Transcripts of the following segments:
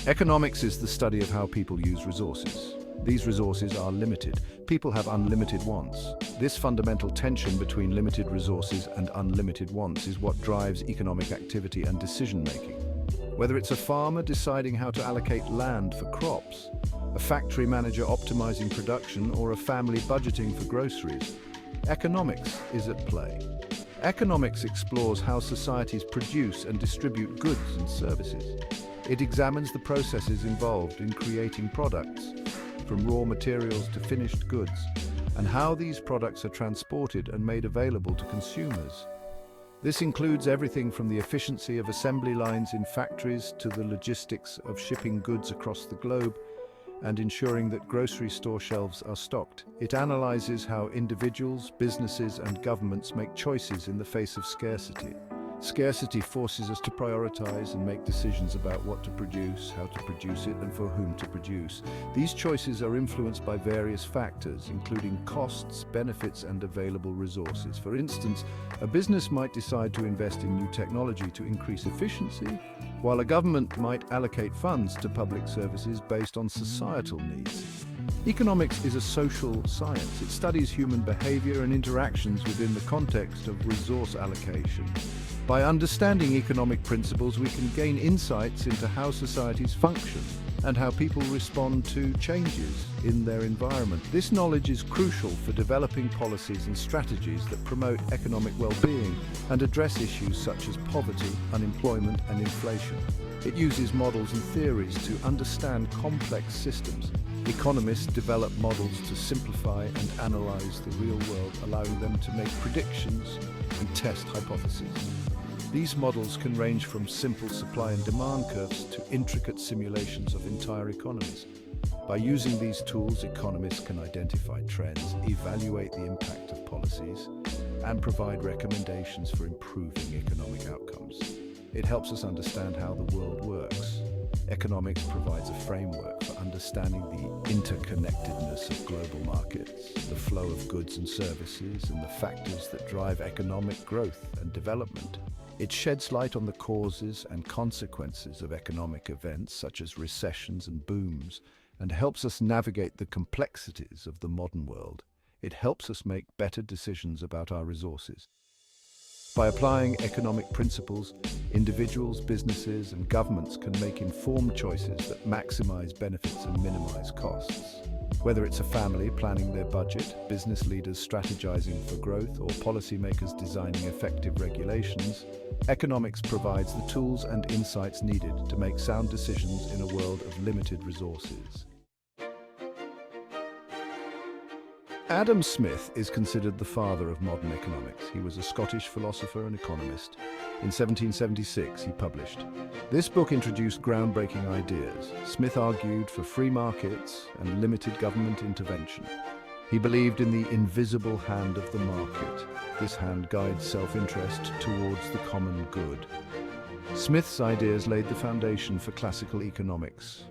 Economics is the study of how people use resources. These resources are limited. People have unlimited wants. This fundamental tension between limited resources and unlimited wants is what drives economic activity and decision-making. Whether it's a farmer deciding how to allocate land for crops, a factory manager optimizing production, or a family budgeting for groceries, economics is at play. Economics explores how societies produce and distribute goods and services. It examines the processes involved in creating products, from raw materials to finished goods, and how these products are transported and made available to consumers. This includes everything from the efficiency of assembly lines in factories to the logistics of shipping goods across the globe and ensuring that grocery store shelves are stocked. It analyzes how individuals, businesses, and governments make choices in the face of scarcity. Scarcity forces us to prioritize and make decisions about what to produce, how to produce it, and for whom to produce. These choices are influenced by various factors, including costs, benefits, and available resources. For instance, a business might decide to invest in new technology to increase efficiency, while a government might allocate funds to public services based on societal needs. Economics is a social science. It studies human behavior and interactions within the context of resource allocation. By understanding economic principles, we can gain insights into how societies function and how people respond to changes in their environment. This knowledge is crucial for developing policies and strategies that promote economic well-being and address issues such as poverty, unemployment, and inflation. It uses models and theories to understand complex systems. Economists develop models to simplify and analyze the real world, allowing them to make predictions and test hypotheses. These models can range from simple supply and demand curves to intricate simulations of entire economies. By using these tools, economists can identify trends, evaluate the impact of policies, and provide recommendations for improving economic outcomes. It helps us understand how the world works. Economics provides a framework for understanding the interconnectedness of global markets, the flow of goods and services, and the factors that drive economic growth and development. It sheds light on the causes and consequences of economic events such as recessions and booms, and helps us navigate the complexities of the modern world. It helps us make better decisions about our resources. By applying economic principles, individuals, businesses, and governments can make informed choices that maximize benefits and minimize costs. Whether it's a family planning their budget, business leaders strategizing for growth, or policymakers designing effective regulations, economics provides the tools and insights needed to make sound decisions in a world of limited resources. Adam Smith is considered the father of modern economics. He was a Scottish philosopher and economist. In 1776, he published. This book introduced groundbreaking ideas. Smith argued for free markets and limited government intervention. He believed in the invisible hand of the market. This hand guides self-interest towards the common good. Smith's ideas laid the foundation for classical economics.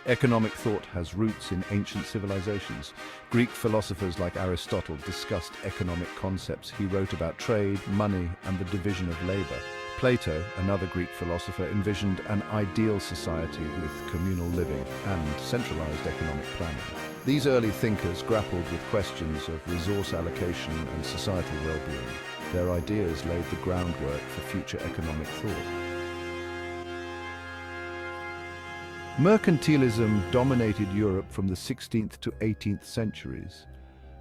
Economic thought has roots in ancient civilizations. Greek philosophers like Aristotle discussed economic concepts. He wrote about trade, money, and the division of labor. Plato, another Greek philosopher, envisioned an ideal society with communal living and centralized economic planning. These early thinkers grappled with questions of resource allocation and societal well-being. Their ideas laid the groundwork for future economic thought. Mercantilism dominated Europe from the 16th to 18th centuries.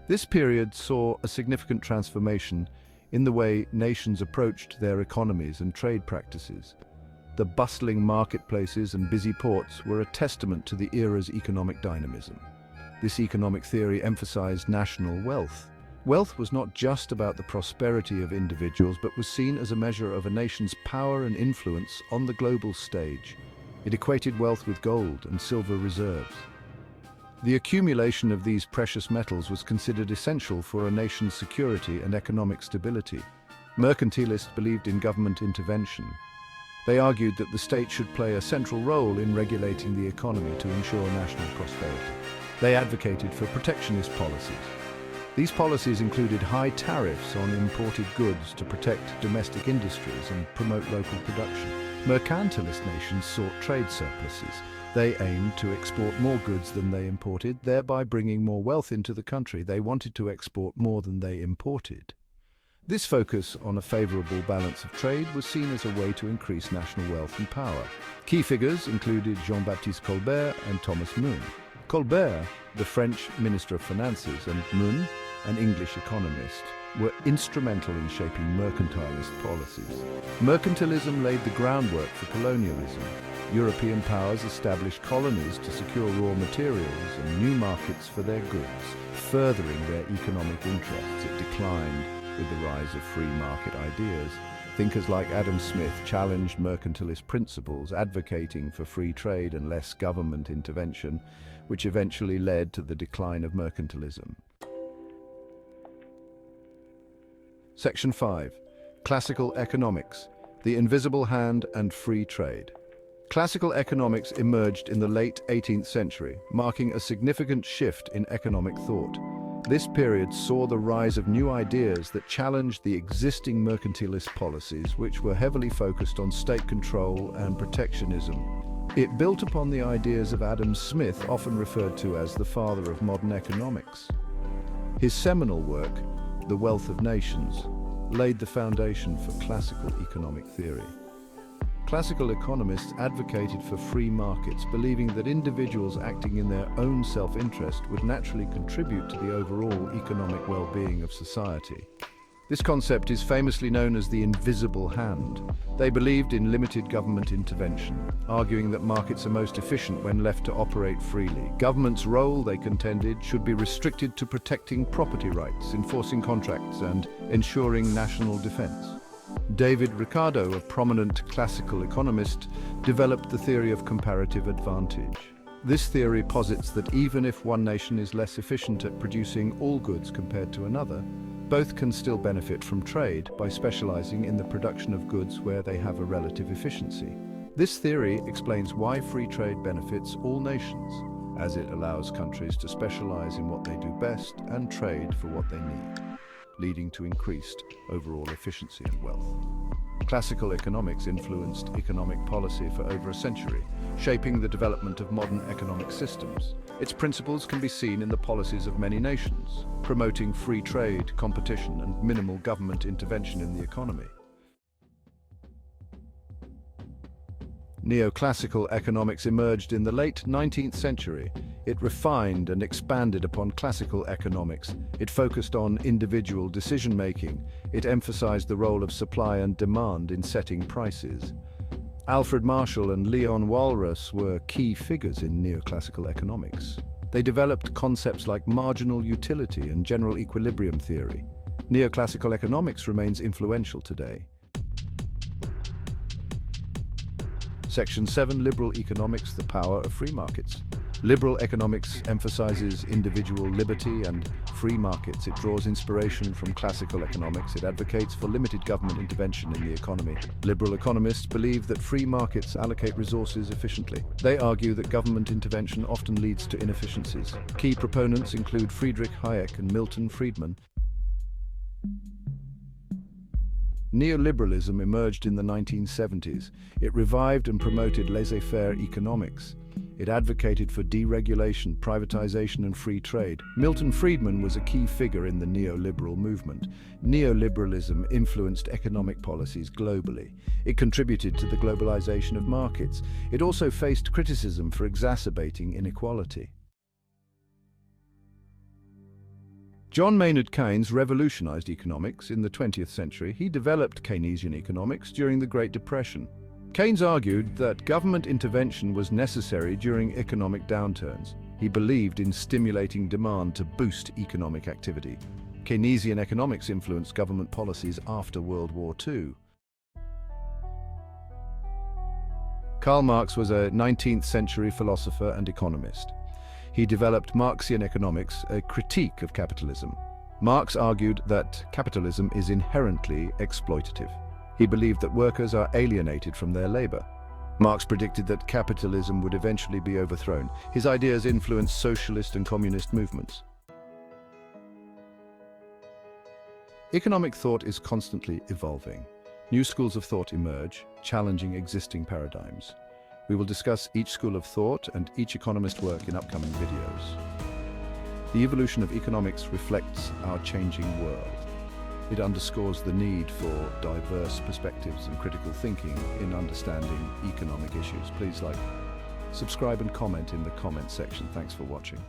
This period saw a significant transformation in the way nations approached their economies and trade practices. The bustling marketplaces and busy ports were a testament to the era's economic dynamism. This economic theory emphasized national wealth. Wealth was not just about the prosperity of individuals, but was seen as a measure of a nation's power and influence on the global stage. It equated wealth with gold and silver reserves. The accumulation of these precious metals was considered essential for a nation's security and economic stability. Mercantilists believed in government intervention. They argued that the state should play a central role in regulating the economy to ensure national prosperity. They advocated for protectionist policies. These policies included high tariffs on imported goods to protect domestic industries and promote local production. Mercantilist nations sought trade surpluses. They aimed to export more goods than they imported, thereby bringing more wealth into the country. They wanted to export more than they imported. This focus on a favorable balance of trade was seen as a way to increase national wealth and power. Key figures included Jean-Baptiste Colbert and Thomas Mun. Colbert, the French Minister of Finances, and Mun, an English economist, were instrumental in shaping mercantilist policies. Mercantilism laid the groundwork for colonialism. European powers established colonies to secure raw materials and new markets for their goods, furthering their economic interests. It declined with the rise of free market ideas. Thinkers like Adam Smith challenged mercantilist principles, advocating for free trade and less government intervention, which eventually led to the decline of mercantilism. Section 5. Classical Economics, the Invisible Hand and Free Trade. Classical economics emerged in the late 18th century, marking a significant shift in economic thought. This period saw the rise of new ideas that challenged the existing mercantilist policies, which were heavily focused on state control and protectionism. It built upon the ideas of Adam Smith, often referred to as the father of modern economics. His seminal work, The Wealth of Nations, laid the foundation for classical economic theory. Classical economists advocated for free markets, believing that individuals acting in their own self-interest would naturally contribute to the overall economic well-being of society. This concept is famously known as the invisible hand. They believed in limited government intervention, arguing that markets are most efficient when left to operate freely. Government's role, they contended, should be restricted to protecting property rights, enforcing contracts, and ensuring national defense. David Ricardo, a prominent classical economist, developed the theory of comparative advantage. This theory posits that even if one nation is less efficient at producing all goods compared to another, both can still benefit from trade by specializing in the production of goods where they have a relative efficiency. This theory explains why free trade benefits all nations, as it allows countries to specialize in what they do best and trade for what they need, leading to increased overall efficiency and wealth. Classical economics influenced economic policy for over a century, shaping the development of modern economic systems. Its principles can be seen in the policies of many nations, promoting free trade, competition, and minimal government intervention in the economy. Neoclassical economics emerged in the late 19th century. It refined and expanded upon classical economics. It focused on individual decision-making. It emphasized the role of supply and demand in setting prices. Alfred Marshall and Leon Walras were key figures in neoclassical economics. They developed concepts like marginal utility and general equilibrium theory. Neoclassical economics remains influential today. Section 7. Liberal economics, the power of free markets. Liberal economics emphasizes individual liberty and free markets. It draws inspiration from classical economics. It advocates for limited government intervention in the economy. Liberal economists believe that free markets allocate resources efficiently. They argue that government intervention often leads to inefficiencies. Key proponents include Friedrich Hayek and Milton Friedman. Neoliberalism emerged in the 1970s. It revived and promoted laissez-faire economics. It advocated for deregulation, privatization, and free trade. Milton Friedman was a key figure in the neoliberal movement. Neoliberalism influenced economic policies globally. It contributed to the globalization of markets. It also faced criticism for exacerbating inequality. John Maynard Keynes revolutionized economics in the 20th century. He developed Keynesian economics during the Great Depression. Keynes argued that government intervention was necessary during economic downturns. He believed in stimulating demand to boost economic activity. Keynesian economics influenced government policies after World War II. Karl Marx was a 19th century philosopher and economist. He developed Marxian economics, a critique of capitalism. Marx argued that capitalism is inherently exploitative. He believed that workers are alienated from their labor. Marx predicted that capitalism would eventually be overthrown. His ideas influenced socialist and communist movements. Economic thought is constantly evolving. New schools of thought emerge, challenging existing paradigms. We will discuss each school of thought and each economist work in upcoming videos. The evolution of economics reflects our changing world. It underscores the need for diverse perspectives and critical thinking in understanding economic issues. Please like, subscribe and comment in the comment section. Thanks for watching.